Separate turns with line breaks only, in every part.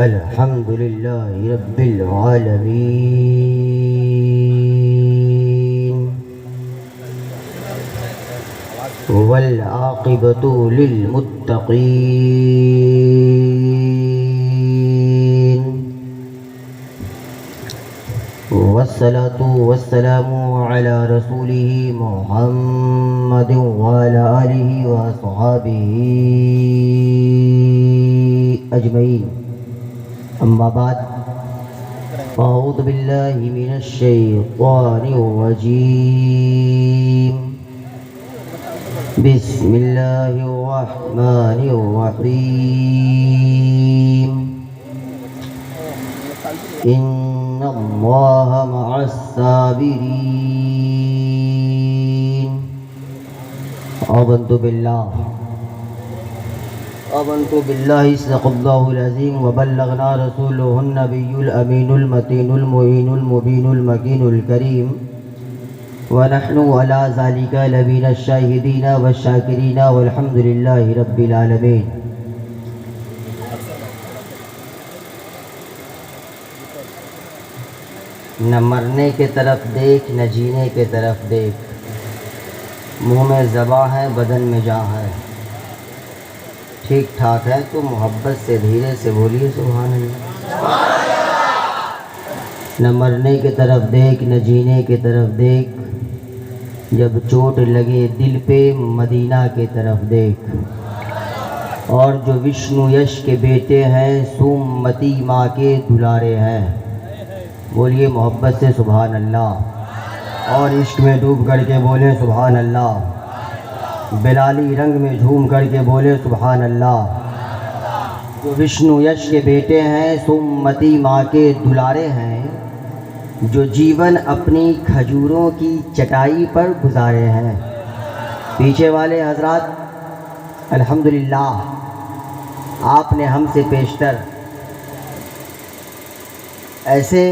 الحمد لله رب العالمين والعاقبة للمتقين والصلاة والسلام على رسوله محمد وعلى آله وصحابه أجمعين. أما بعد فأعوذ بالله من الشيطان الرجيم. بسم الله الرحمن الرحيم. إن الله مع الصابرين. آمنت بالله صدق الله العظيم وبلغنا رسوله النبي الأمين المتين المعين المبين المكين الكريم ونحن على ذلك لمن الشاهدين والشاكرين والحمد لله رب العالمين. نہ مرنے کے طرف دیکھ نہ جینے کے طرف دیکھ، منہ میں زباں ہے بدن میں جان ہے. ٹھیک ٹھاک ہے تو محبت سے دھیرے سے بولیے سبحان اللہ. نہ مرنے کی طرف دیکھ نہ جینے کی طرف دیکھ، جب چوٹ لگے دل پہ مدینہ کی طرف دیکھ. اور جو وشنو یش کے بیٹے ہیں سومتی ماں کے دلارے ہیں، بولیے محبت سے سبحان اللہ. اور عشق میں ڈوب کر کے بولے سبحان اللہ. بلالی رنگ میں جھوم کر کے بولے سبحان اللہ. جو وشنو یش کے بیٹے ہیں سومتی ماں کے دلارے ہیں، جو جیون اپنی کھجوروں کی چٹائی پر گزارے ہیں. پیچھے والے حضرات الحمدللہ آپ نے ہم سے پیشتر ایسے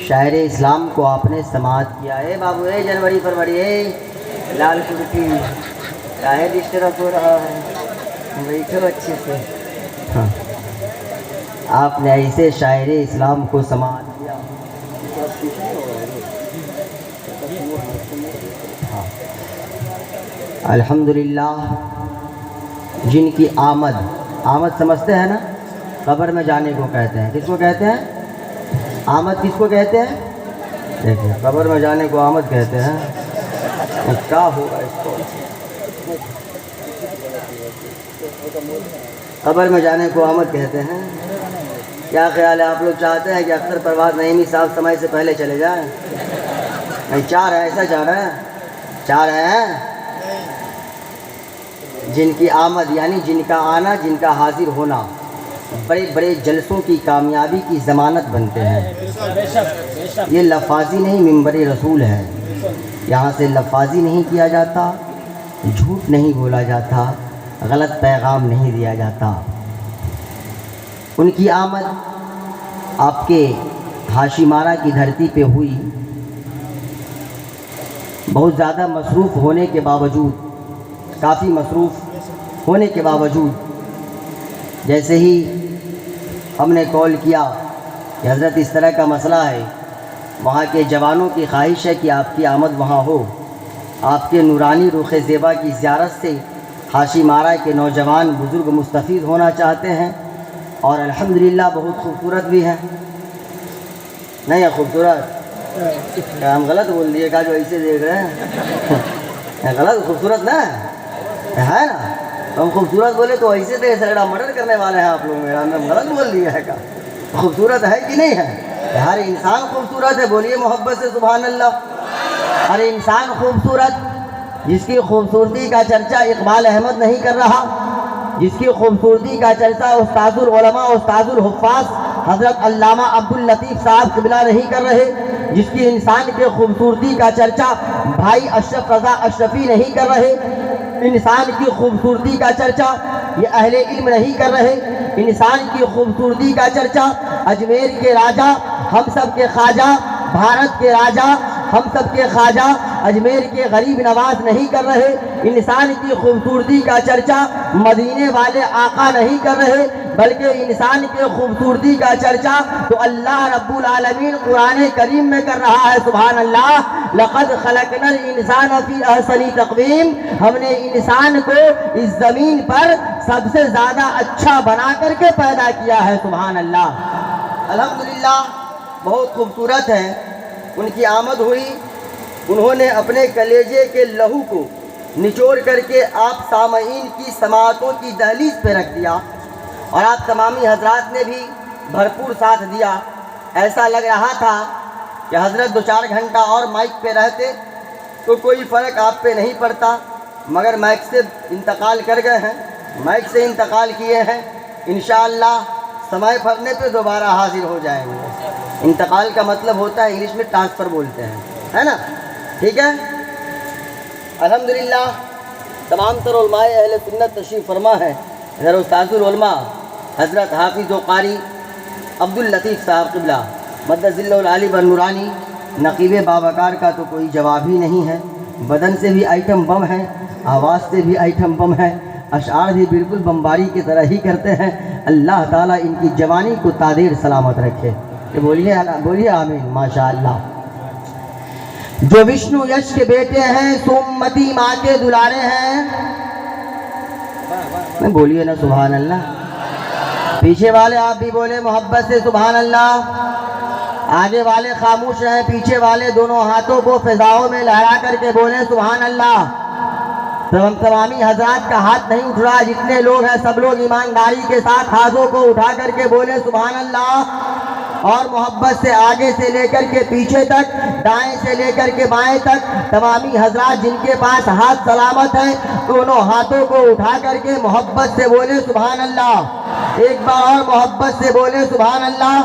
شاعر اسلام کو آپ نے سماعت کیا ہے. بابو ہے جنوری فروری ہے لال کرتی کاہے ڈسٹرب ہو رہا ہے، بیٹھو اچھے سے. آپ نے ایسے شاعر اسلام کو سماعت کیا. الحمدللہ جن کی آمد سمجھتے ہیں نا، قبر میں جانے کو کہتے ہیں. کس کو کہتے ہیں آمد؟ کس کو کہتے ہیں؟ دیکھیں قبر میں جانے کو آمد کہتے ہیں. کیا ہوگا اس کو؟ قبر میں جانے کو آمد کہتے ہیں. کیا خیال ہے آپ لوگ چاہتے ہیں کہ اختر پرویز نعیمی صاحب سمے سے پہلے چلے جائیں؟ نہیں چاہ رہے ہیں، ایسا چاہ رہے ہیں، چاہ رہے ہیں. جن کی آمد یعنی جن کا آنا، جن کا حاضر ہونا بڑے بڑے جلسوں کی کامیابی کی ضمانت بنتے ہیں. یہ لفاظی نہیں منبر رسول ہے. یہاں سے لفاظی نہیں کیا جاتا، جھوٹ نہیں بولا جاتا، غلط پیغام نہیں دیا جاتا. ان کی آمد آپ کے ہاشمارا کی دھرتی پہ ہوئی. بہت زیادہ مصروف ہونے کے باوجود، کافی مصروف ہونے کے باوجود، جیسے ہی ہم نے کال کیا کہ حضرت اس طرح کا مسئلہ ہے، وہاں کے جوانوں کی خواہش ہے کہ آپ کی آمد وہاں ہو، آپ کے نورانی رخ زیبا کی زیارت سے ہاشمارا کے نوجوان بزرگ مستفید ہونا چاہتے ہیں. اور الحمدللہ بہت خوبصورت بھی ہیں. نہیں ہے خوبصورت؟ کیا ہم غلط بول دیے گا جو ایسے دیکھ رہے ہیں؟ غلط خوبصورت نہ ہے نا؟ ہم خوبصورت بولے تو ایسے تھے سگڑا مرڈر کرنے والے ہیں آپ لوگ. میرا ہم نے غلط بول دیا ہے. کا خوبصورت ہے کہ نہیں ہے؟ ہر انسان خوبصورت ہے. بولیے محبت سے سبحان اللہ. ہر انسان خوبصورت، جس کی خوبصورتی کا چرچا اقبال احمد نہیں کر رہا، جس کی خوبصورتی کا چرچا استاذ العلماء استاذ الحفاظ حضرت علامہ عبداللطیف صاحب قبلہ نہیں کر رہے، جس کی انسان کے خوبصورتی کا چرچا بھائی اشرف رضا اشرفی نہیں کر رہے، انسان کی خوبصورتی کا چرچا یہ اہل علم نہیں کر رہے، انسان کی خوبصورتی کا چرچا اجمیر کے راجہ، ہم سب کے خواجہ، بھارت کے راجہ، ہم سب کے خواجہ اجمیر کے غریب نواز نہیں کر رہے، انسان کی خوبصورتی کا چرچا مدینے والے آقا نہیں کر رہے، بلکہ انسان کے خوبصورتی کا چرچا تو اللہ رب العالمین قرآن کریم میں کر رہا ہے۔ سبحان اللہ، لقد خلقنا الانسان فی احسن تقویم، ہم نے انسان کو اس زمین پر سب سے زیادہ اچھا بنا کر کے پیدا کیا ہے۔ سبحان اللہ، الحمدللہ بہت خوبصورت ہے۔ ان کی آمد ہوئی، انہوں نے اپنے کلیجے کے لہو کو نچوڑ کر کے آپ سامعین کی سماعتوں کی دہلیز پہ رکھ دیا، اور آپ تمامی حضرات نے بھی بھرپور ساتھ دیا۔ ایسا لگ رہا تھا کہ حضرت 2-4 گھنٹہ اور مائک پہ رہتے تو کوئی فرق آپ پہ نہیں پڑتا، مگر مائک سے انتقال کر گئے ہیں، مائک سے انتقال کیے ہیں۔ انشاءاللہ سمے پھرنے پہ دوبارہ حاضر ہو جائیں گے۔ انتقال کا مطلب ہوتا ہے انگلش میں ٹرانسفر بولتے ہیں، ہے نا؟ ٹھیک ہے، الحمدللہ تمام تر علماء اہل سنت تشریف فرما ہے۔ ادھر استاذ العلماء حضرت حافظ و قاری عبداللطیف صاحب قبلہ مدد ذلہ العالی برنورانی، نقیب باوقار کا تو کوئی جواب ہی نہیں ہے، بدن سے بھی آئٹم بم ہے، آواز سے بھی آئٹم بم ہے، اشعار بھی بالکل بمباری کی طرح ہی کرتے ہیں۔ اللہ تعالیٰ ان کی جوانی کو تادیر سلامت رکھے، کہ بولیے آمین ماشاءاللہ۔ جو وشنو یش کے بیٹے ہیں، سومتی ماں کے دلارے ہیں، بولیے نا سبحان اللہ۔ پیچھے والے آپ بھی بولے محبت سے سبحان اللہ۔ آگے والے خاموش رہیں، پیچھے والے دونوں ہاتھوں کو فضاؤں میں لہرا کر کے بولیں سبحان اللہ۔ تمامی حضرات کا ہاتھ نہیں اٹھ رہا، جتنے لوگ ہیں سب لوگ ایمانداری کے ساتھ ہاتھوں کو اٹھا کر کے بولیں سبحان اللہ، اور محبت سے آگے سے لے کر کے پیچھے تک، دائیں سے لے کر کے بائیں تک تمامی حضرات جن کے پاس ہاتھ سلامت ہیں دونوں ہاتھوں کو اٹھا کر کے محبت سے بولیں سبحان اللہ۔ ایک بار اور محبت سے بولیں سبحان اللہ۔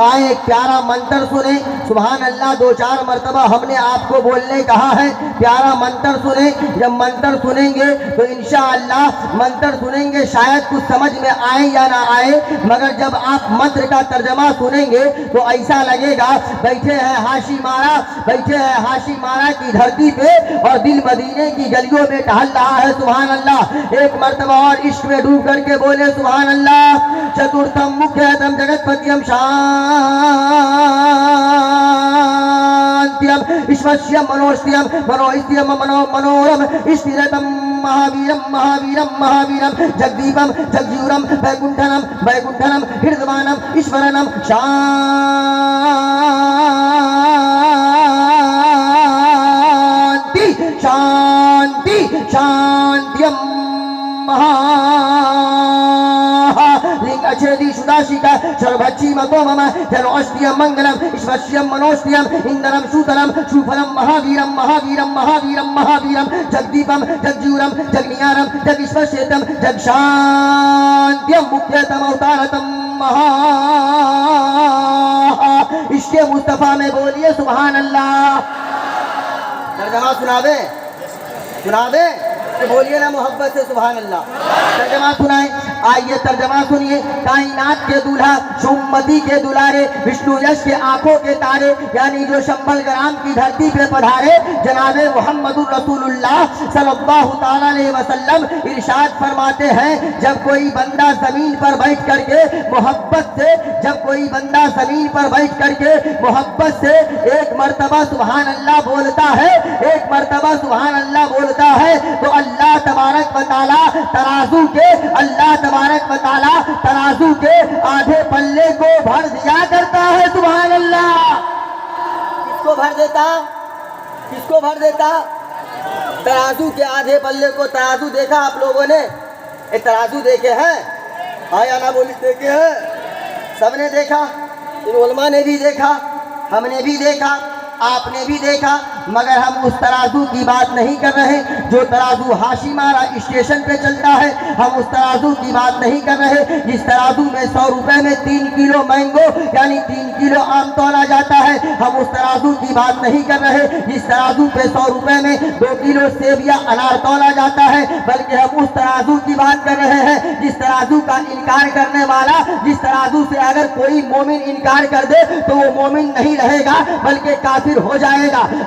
آئیں ایک پیارا منتر سنیں، سبحان اللہ 2-4 مرتبہ ہم نے آپ کو بولنے کہا ہے، پیارا منتر سنیں۔ جب منتر سنیں گے تو انشاءاللہ منتر سنیں گے شاید کچھ سمجھ میں آئے یا نہ آئے، مگر جب آپ منتر کا ترجمہ سنیں گے تو ایسا لگے گا بیٹھے ہیں ہاشی مارا، بیٹھے ہیں ہاشی مارا کی دھرتی پہ اور دل مدینے کی گلیوں میں ٹہل رہا ہے سبحان اللہ۔ ایک مرتبہ اور عشق میں ڈوب کر کے بولے سبحان اللہ۔ چترتم مکھیتم جگت پتیم شانتیم ایشوشیم منوشتیم منوستیم منورم اشتیرتم مہاویرم مہاویرم مہاویرم جگدیپم جگجیورم ویکنٹھنم ویکنٹھنم ہردوانم ایشورنم شانتی شانتی شانتیم مہا اچھردی شداشیکا شربھچی مکو مم جنوشتیم منگلم ایشوشیم منوشتیم اندرم شوترم شوفلم مہاویرم مہاویرم مہاویرم مہاویرم جگدیپم جگجیورم جگنیارم جگیشوشیتم جگ شانتیم مکھیتم اوتارتم مہا۔ عشق مصطفیٰ میں بولیے سبحان اللہ۔ ترجمہ سنا دیں، سنا دیں، بولیے نا محبت سے سبحان اللہ۔ ترجمہ سنائیں، آئیے ترجمہ سنیے۔ کائنات کے دولہا، سومتی کے دلارے، وشنو یش کے آنکھوں کے تارے، یعنی جو شمبل گرام کی دھرتی پہ پدھارے جناب محمد الرسول اللہ صلی اللہ تعالیٰ علیہ وسلم ارشاد فرماتے ہیں جب کوئی بندہ زمین پر بیٹھ کر کے محبت سے، جب کوئی بندہ زمین پر بیٹھ کر کے محبت سے ایک مرتبہ سبحان اللہ بولتا ہے، ایک مرتبہ سبحان اللہ بولتا ہے تو اللہ تبارک و تعالیٰ ترازو کے، اللہ تبارک و تعالیٰ ترازو کے آدھے پلے کو بھر دیا کرتا ہے سبحان اللہ۔ کس کو بھر دیتا؟ کس کو بھر دیتا؟ ترازو کے آدھے پلے کو۔ ترازو دیکھا آپ لوگوں نے؟ ایک ترازو دیکھے ہیں؟ آیا نہ بولی دیکھے ہیں؟ سب نے دیکھا، علماء نے بھی دیکھا، ہم نے بھی دیکھا، آپ نے بھی دیکھا، مگر ہم اس ترازو کی بات نہیں کر رہے جو ترازو ہاشی مارا اسٹیشن پہ چلتا ہے۔ ہم اس ترازو کی بات نہیں کر رہے جس ترازو میں 100 روپے میں 3 کلو مینگو یعنی 3 کلو آم تولا جاتا ہے۔ ہم اس ترازو کی بات نہیں کر رہے جس ترازو پہ 100 روپے میں 2 کلو سیب یا انار تولا جاتا ہے، بلکہ ہم اس ترازو کی بات کر رہے ہیں جس ترازو کا انکار کرنے والا، جس ترازو سے اگر کوئی مومن انکار کر دے تو وہ مومن نہیں رہے گا بلکہ کافر ہو جائے گا۔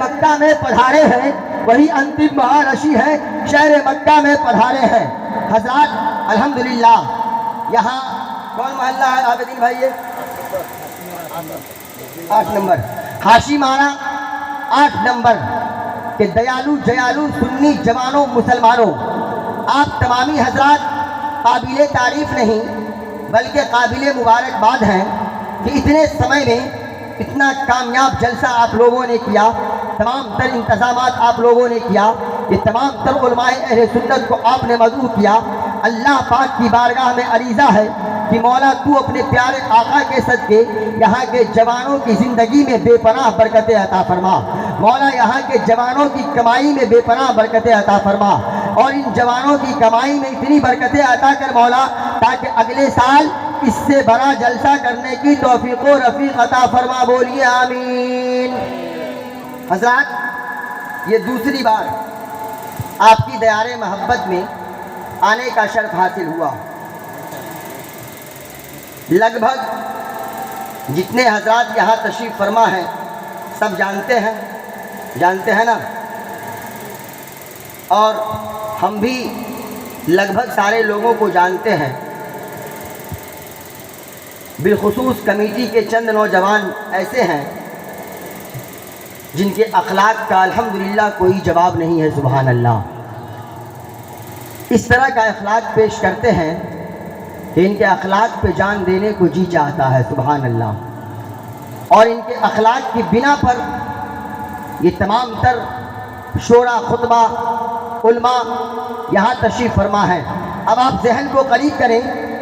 مکہ میں پدھارے ہیں، وہی انتم مہارشی ہے شہر مکہ میں پدھارے ہیں۔ حضرات الحمدللہ یہاں کون محلہ ہے عابدین بھائی؟ یہ 8 نمبر حاشی مارا 8 نمبر کہ دیالو جیالو سنی جوانوں مسلمانوں، آپ تمامی حضرات قابل تعریف نہیں بلکہ قابل مبارکباد ہیں کہ اتنے سمے میں اتنا کامیاب جلسہ آپ لوگوں نے کیا، تمام تر انتظامات آپ لوگوں نے کیا، یہ تمام تر علماء اہل سنت کو آپ نے مدعو کیا۔ اللہ پاک کی بارگاہ میں عریضہ ہے کہ مولا تو اپنے پیارے آقا کے صدقے یہاں کے جوانوں کی زندگی میں بے پناہ برکتیں عطا فرما، مولا یہاں کے جوانوں کی کمائی میں بے پناہ برکتیں عطا فرما، اور ان جوانوں کی کمائی میں اتنی برکتیں عطا کر مولا تاکہ اگلے سال اس سے بڑا جلسہ کرنے کی توفیق و رفیق عطا فرما، بولیے آمین۔ حضرات یہ دوسری بار آپ کی دیار محبت میں آنے کا شرف حاصل ہوا۔ لگ بھگ جتنے حضرات یہاں تشریف فرما ہیں سب جانتے ہیں نا، اور ہم بھی لگ بھگ سارے لوگوں کو جانتے ہیں، بالخصوص کمیٹی کے چند نوجوان ایسے ہیں جن کے اخلاق کا الحمدللہ کوئی جواب نہیں ہے، سبحان اللہ۔ اس طرح کا اخلاق پیش کرتے ہیں کہ ان کے اخلاق پہ جان دینے کو جی چاہتا ہے، سبحان اللہ۔ اور ان کے اخلاق کی بنا پر یہ تمام تر شورا خطبہ علماء یہاں تشریف فرما ہے۔ اب آپ ذہن کو قریب کریں،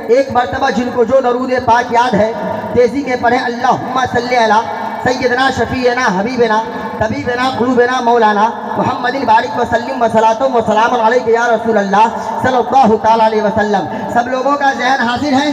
ایک مرتبہ جن کو جو درود پاک یاد ہے تیزی کے پڑھیں، اللہم صلی علی سیدنا شفیعنا حبیبنا طبیبنا قلوبنا مولانا محمد بارک وسلم وصلاۃ وسلام علیک یا رسول اللہ صلی اللہ تعالی علیہ وسلم۔ سب لوگوں کا ذہن حاضر ہے؟